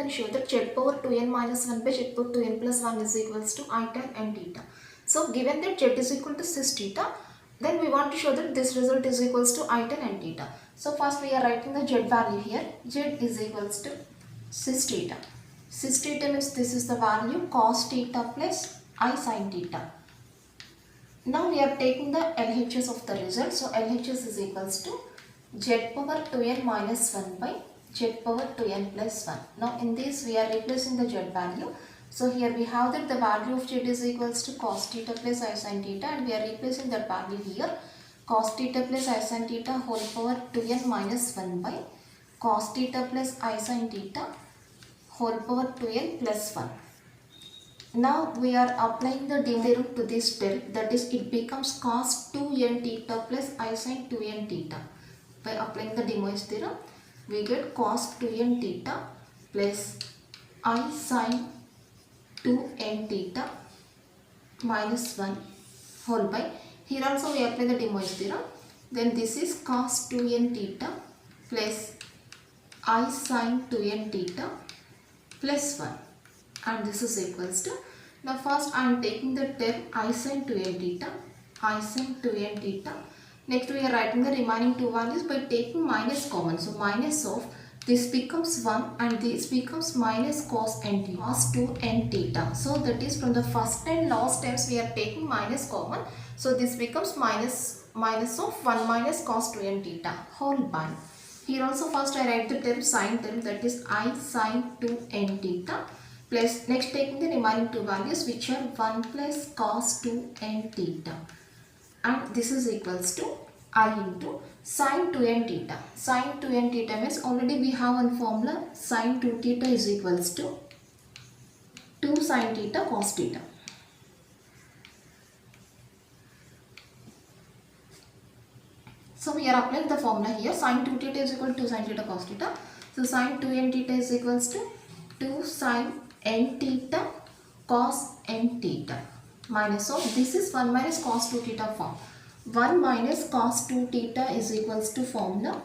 then show that z power 2n minus 1 by z power 2n plus 1 is equals to I tan n theta. So given that z is equal to cis theta, then we want to show that this result is equals to I tan n theta. So first we are writing the z value here. Z is equals to cis theta. Cis theta means this is the value cos theta plus I sin theta. Now we are taking the LHS of the result. So LHS is equals to z power 2n minus 1 by z power 2n plus 1. Now in this we are replacing the z value. So here we have that the value of z is equals to cos theta plus I sin theta, and we are replacing that value here. Cos theta plus I sin theta whole power 2n minus 1 by cos theta plus I sin theta whole power 2n plus 1. Now we are applying the De Morgan theorem to this term, that is it becomes cos 2n theta plus I sin 2n theta. By applying the De Morgan theorem, we get cos 2n theta plus I sin 2n theta minus 1 whole by, here also we apply the De Morgan theorem, then this is cos 2n theta plus I sin 2n theta plus 1, and this is equals to, now first I am taking the term I sin 2n theta, I sin 2n theta. Next we are writing the remaining two values by taking minus common. So minus of this becomes 1 and this becomes minus cos n theta, cos 2n theta. So that is from the first and last terms we are taking minus common. So this becomes minus of 1 minus cos 2n theta whole by. Here also first I write the term sin term, that is I sin 2n theta plus next taking the remaining two values which are 1 plus cos 2n theta, and this is equals to I into sin 2n theta. Sin 2n theta means already we have one formula, sin 2 theta is equals to 2 sin theta cos theta. So we are applying the formula here, sin 2 theta is equal to 2 sin theta cos theta. So sin 2n theta is equals to 2 sin n theta cos n theta minus of, this is 1 minus cos 2 theta form. 1 minus cos 2 theta is equals to formula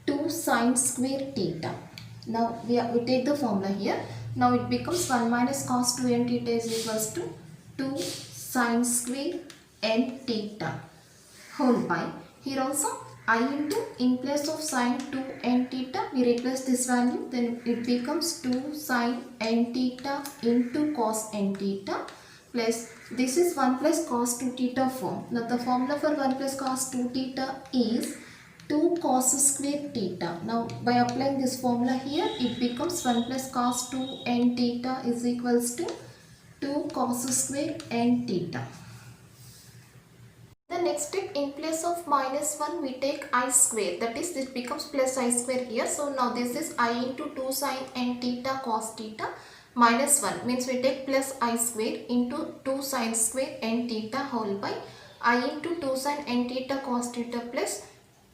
2 sin square theta. Now we take the formula here. Now it becomes 1 minus cos 2n theta is equals to 2 sin square n theta whole by. Here also I into, in place of sin 2n theta we replace this value, then it becomes 2 sin n theta into cos n theta plus this is 1 plus cos 2 theta form. Now the formula for 1 plus cos 2 theta is 2 cos square theta. Now by applying this formula here it becomes 1 plus cos 2 n theta is equals to 2 cos square n theta. The next step, in place of minus 1 we take I square, that is this becomes plus I square here. So now this is I into 2 sin n theta cos theta minus 1 means we take plus I square into 2 sin square n theta whole by I into 2 sin n theta cos theta plus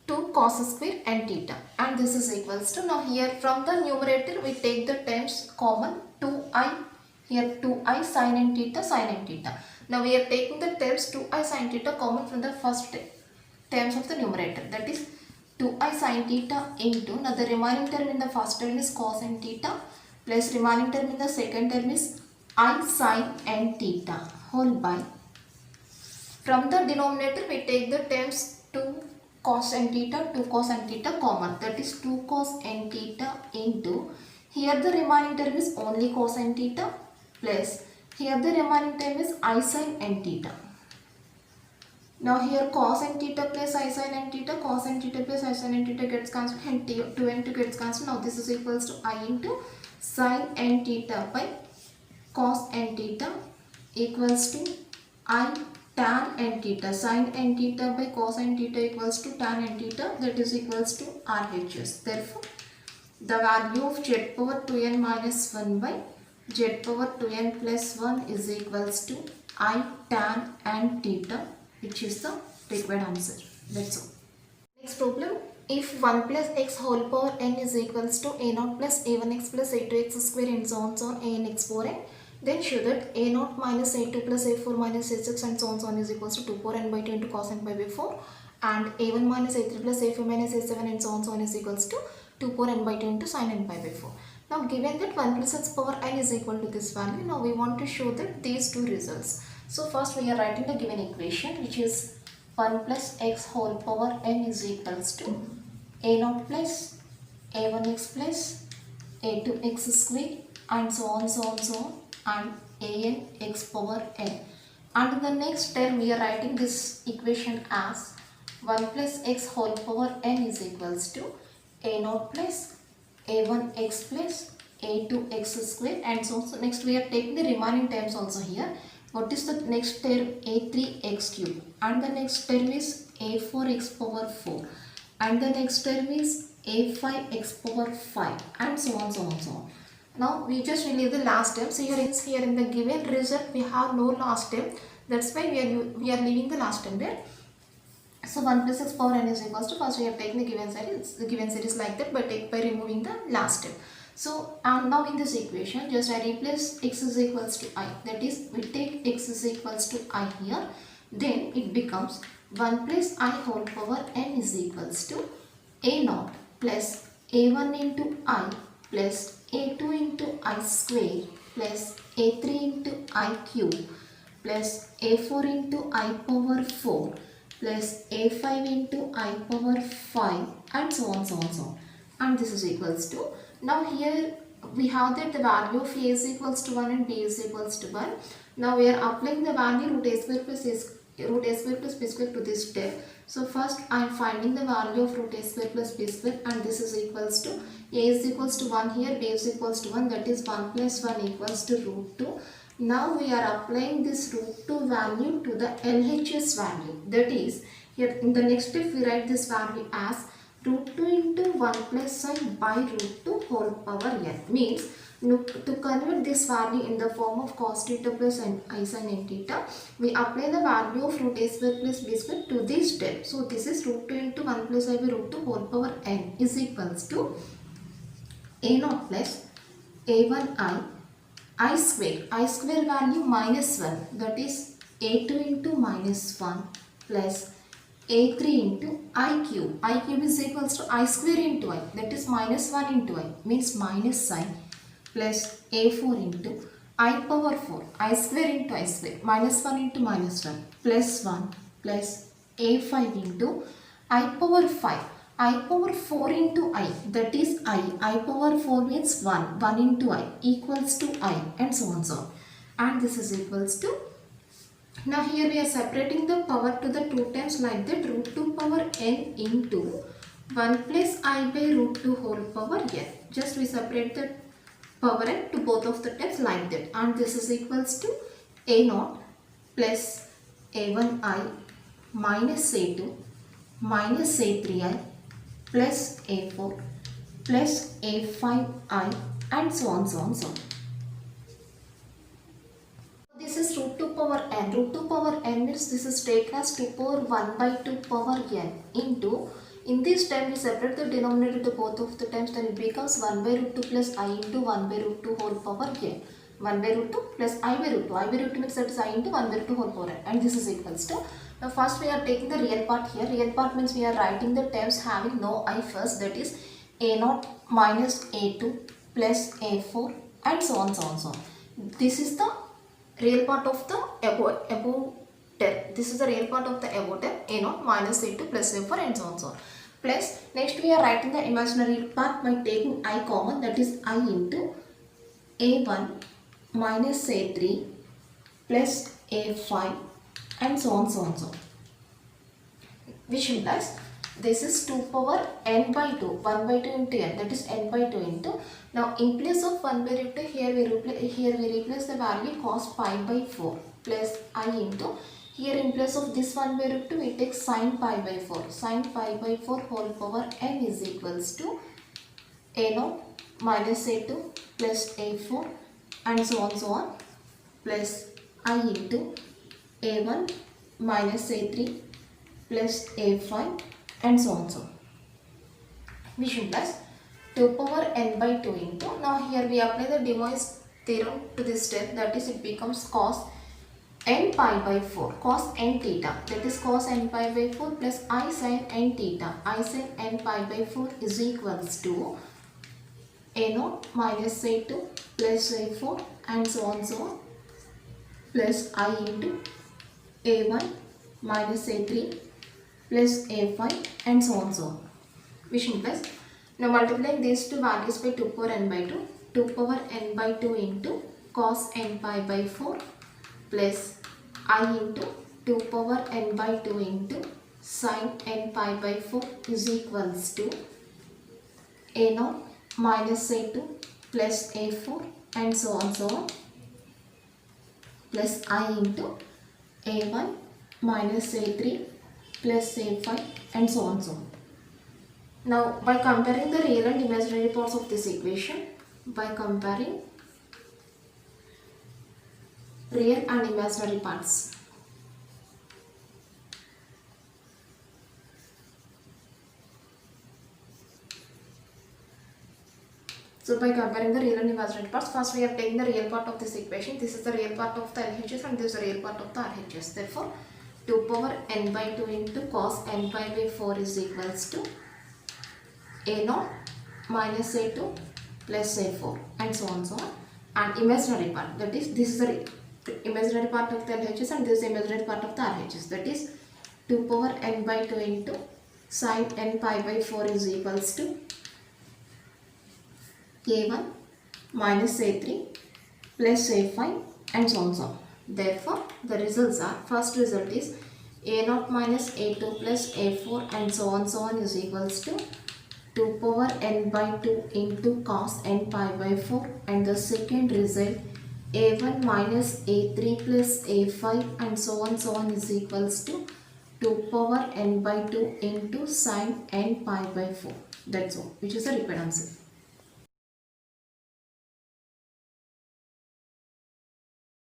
2 cos square n theta, and this is equals to, now here from the numerator we take the terms common, 2i, here 2i sin n theta sin n theta. Now we are taking the terms 2i sin theta common from the first terms of the numerator, that is 2i sin theta into, now the remaining term in the first term is cos n theta plus remaining term in the second term is I sin n theta whole by, from the denominator we take the terms 2 cos n theta common, that is 2 cos n theta into, here the remaining term is only cos n theta plus here the remaining term is I sin n theta. Now here cos n theta plus I sin n theta, cos n theta plus I sin n theta gets cancelled and 2 and 2 gets cancelled. Now this is equals to I into sin n theta by cos n theta equals to I tan n theta. Sin n theta by cos n theta equals to tan n theta, that is equals to RHS. Therefore the value of z power 2n minus 1 by z power 2n plus 1 is equals to I tan n theta, which is the required answer. That's all. Next problem, if 1 plus x whole power n is equals to a0 plus a1x plus a2x square and so on a n x power n, then show that a0 minus a2 plus a4 minus a6 and so on is equals to 2 power n by 2 into cos n by 4, and a1 minus a3 plus a5 minus a7 and so on is equals to 2 power n by 2 into sin n by 4. Now given that 1 plus x power n is equal to this value, now we want to show that these two results. So first we are writing the given equation, which is 1 plus x whole power n is equals to a0 plus a1x plus a2x square and so on and an x power n. And in the next term we are writing this equation as 1 plus x whole power n is equals to a0 plus a1x plus a2x square and so on. So next we are taking the remaining terms also here. What is the next term? a3x cube, and the next term is a4x power 4, and the next term is a5x power 5 and so on. Now we just leave the last term. So here in the given result we have no last term. That's why we are leaving the last term there. So 1 plus x power n is equals to, first we have taken the given series like that by removing the last term. So now in this equation just I replace x is equals to I, that is we take x is equals to I here, then it becomes 1 plus I whole power n is equals to a0 plus a1 into I plus a2 into I square plus a3 into I cube plus a4 into I power 4 plus a5 into I power 5 and so on. And this is equals to, now here we have that the value of a is equals to 1 and b is equals to 1. Now we are applying the value root a square plus b square to this step. So first I am finding the value of root a square plus b square, and this is equals to, a is equals to 1 here, b is equals to 1, that is 1 plus 1 equals to root 2. Now we are applying this root 2 value to the LHS value, that is here in the next step we write this value as root 2 into 1 plus I by root 2 whole power n. Means to convert this value in the form of cos theta plus I sin n theta, we apply the value of root a square plus b square to this step. So this is root 2 into 1 plus I by root 2 whole power n is equals to a0 plus a1 I square value minus 1, that is a2 into minus 1 plus a3 into I cube is equals to I square into I, that is minus 1 into I, means minus sign, plus a4 into I power 4, I square into I square, minus 1 into minus 1, plus 1 plus a5 into I power 5, I power 4 into I, that is I power 4 means 1 into I equals to I and so on. And this is equals to, now here we are separating the power to the two terms like that, root 2 power n into 1 plus I by root 2 whole power n. Just we separate the power n to both of the terms like that, and this is equals to a0 plus a1I minus a2 minus a3I plus a4 plus a5I and so on. This is root 2 power n. Root 2 power n means this is taken as 2 power 1 by 2 power n into, in this term we separate the denominator to both of the terms, then it becomes 1 by root 2 plus I into 1 by root 2 whole power n. 1 by root 2 plus I by root 2. I by root 2 means that is I into 1 by root 2 whole power n, and this is equals to, now first we are taking the real part here. Real part means we are writing the terms having no I first, that is a0 minus a2 plus a4 and so on. This is the real part of the above term. This is the real part of the above term, a0 minus a2 plus a4 and so on. Plus next we are writing the imaginary part by taking I common, that is I into a1 minus a3 plus a5 and so on. Which implies this is 2 power n by 2, 1 by 2 into n, that is n by 2 into, now in place of 1 by root 2 here we replace the value cos pi by 4 plus I into, here in place of this 1 by root 2 we take sin pi by 4, sin pi by 4 whole power n is equals to a0 minus a2 plus a4 and so on plus I into a1 minus a3 plus a5 and so on. Which implies 2 power n by 2 into, now here we apply the De Moivre's theorem to this step, that is it becomes cos n pi by 4, cos n theta, that is cos n pi by 4 plus I sin n theta, I sin n pi by 4 is equals to a0 minus a2 plus a4 and so on plus I into a1 minus a3 plus a5 and so on. Which implies, now multiplying these two values by 2 power n by 2, 2 power n by 2 into cos n pi by 4 plus I into 2 power n by 2 into sin n pi by 4 is equals to a0 minus a2 plus a4 and so on plus I into a1 minus a3 plus a5 and so on. Now by comparing the real and imaginary parts of this equation, by comparing real and imaginary parts, so by comparing the real and imaginary parts, first we have taken the real part of this equation. This is the real part of the LHS and this is the real part of the RHS. Therefore, 2 power n by 2 into cos n pi by 4 is equals to a0 minus a2 plus a4 and so on. And imaginary part, that is, this is the imaginary part of the LHS and this is the imaginary part of the RHS. That is 2 power n by 2 into sin n pi by 4 is equals to a1 minus a3 plus a5 and so on. Therefore, the results are, first result is a0 minus a2 plus a4 and so on is equals to 2 power n by 2 into cos n pi by 4, and the second result a1 minus a3 plus a5 and so on is equals to 2 power n by 2 into sin n pi by 4. That's all, which is the required answer.